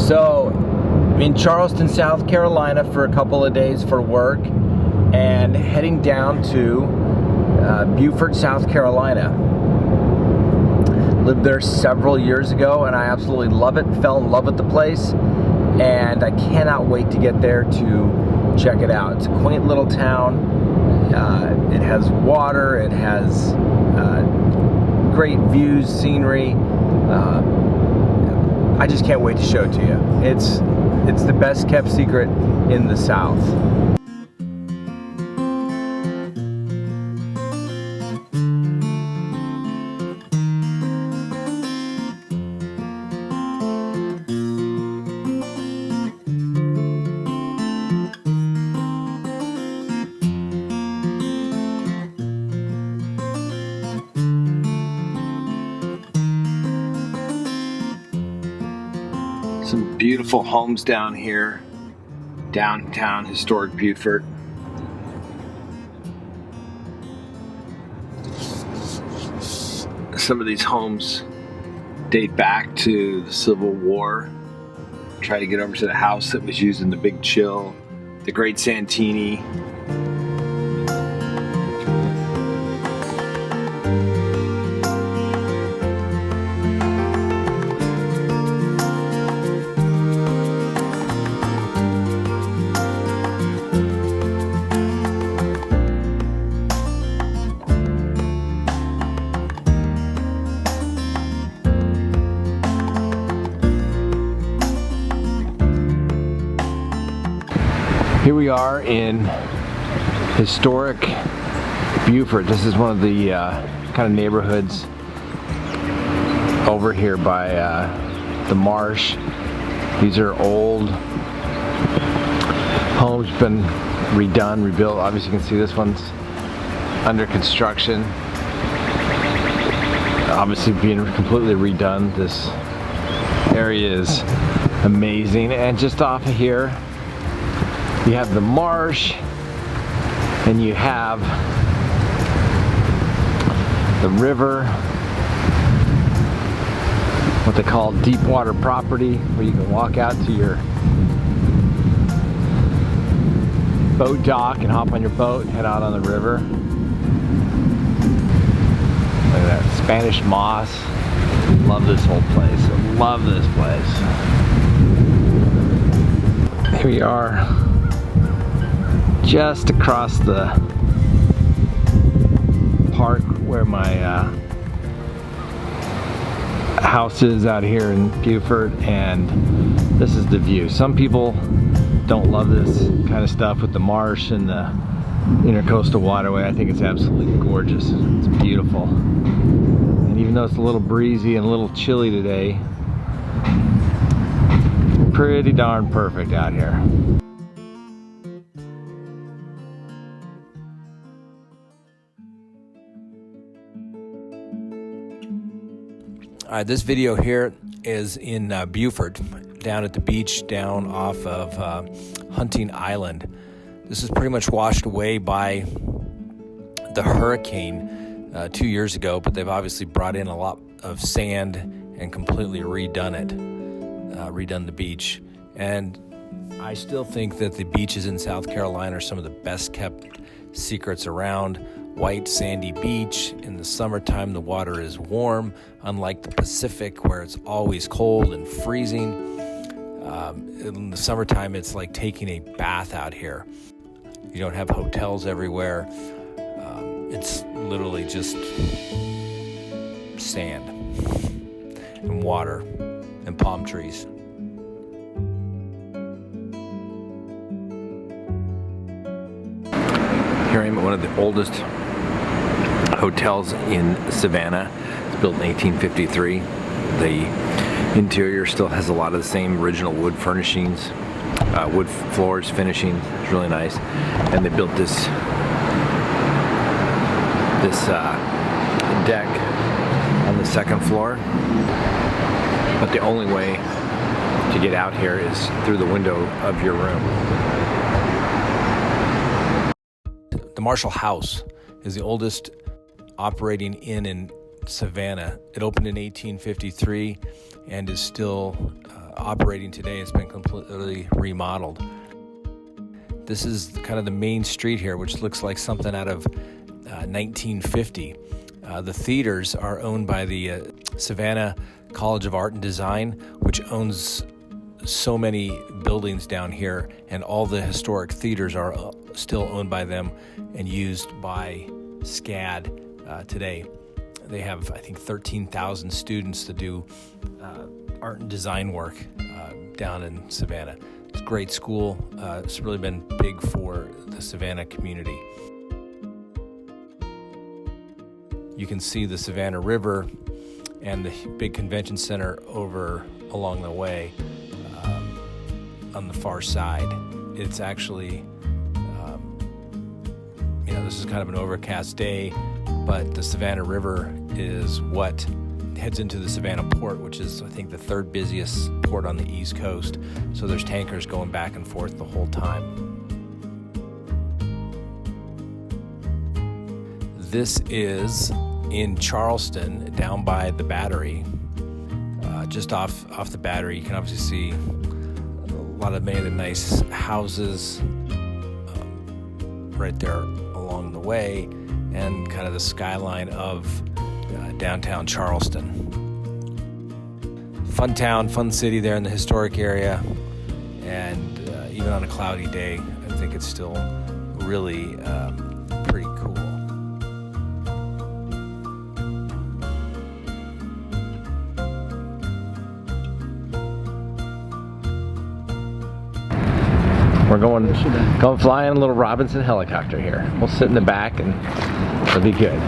So, I'm in Charleston, South Carolina for a couple of days for work and heading down to Beaufort, South Carolina. Lived there several years ago and I absolutely love it, fell in love with the place, and I cannot wait to get there to check it out. It's a quaint little town. It has water, it has great views, scenery. I just can't wait to show it to you. It's the best kept secret in the South. Some beautiful homes down here, downtown historic Beaufort. Some of these homes date back to the Civil War. Try to get over to the house that was used in the Big Chill, the Great Santini. Here we are in historic Beaufort. This is one of the kind of neighborhoods over here by the marsh. These are old homes, been redone, rebuilt. Obviously you can see this one's under construction. Obviously being completely redone. This area is amazing. And just off of here you have the marsh, and you have the river, what they call deep water property, where you can walk out to your boat dock and hop on your boat and head out on the river. Look at that Spanish moss. Love this whole place. I love this place. Here we are, just across the park where my house is out here in Beaufort, and this is the view. Some people don't love this kind of stuff with the marsh and the intercoastal waterway. I think it's absolutely gorgeous. It's beautiful. And even though it's a little breezy and a little chilly today, pretty darn perfect out here. This video here is in Beaufort, down at the beach, down off of Hunting Island. This is pretty much washed away by the hurricane 2 years ago, but they've obviously brought in a lot of sand and completely redone the beach. And I still think that the beaches in South Carolina are some of the best kept secrets around. White sandy beach. In the summertime the water is warm, unlike the Pacific where it's always cold and freezing. In the summertime it's like taking a bath out here. You don't have hotels everywhere. It's literally just sand and water and palm trees. Here I am at one of the oldest hotels in Savannah. It's built in 1853. The interior still has a lot of the same original wood furnishings, wood floors, finishing. It's really nice. And they built this deck on the second floor. But the only way to get out here is through the window of your room. The Marshall House is the oldest operating inn in Savannah. It opened in 1853 and is still operating today. It's been completely remodeled. This is kind of the main street here, which looks like something out of 1950. The theaters are owned by the Savannah College of Art and Design, which owns so many buildings down here, and all the historic theaters are still owned by them and used by SCAD today. They have, I think, 13,000 students to do art and design work down in Savannah. It's a great school. It's really been big for the Savannah community. You can see the Savannah River and the big convention center over along the way on the far side. It's actually, this is kind of an overcast day, but the Savannah River is what heads into the Savannah port, which is, I think, the third busiest port on the East Coast. So there's tankers going back and forth the whole time. This is in Charleston, down by the Battery. Just off the Battery, you can obviously see many of the nice houses right there along the way, and kind of the skyline of downtown Charleston. Fun town, fun city there in the historic area, and even on a cloudy day, I think it's still really pretty cool. We're going flying a little Robinson helicopter here. We'll sit in the back and it'll be good.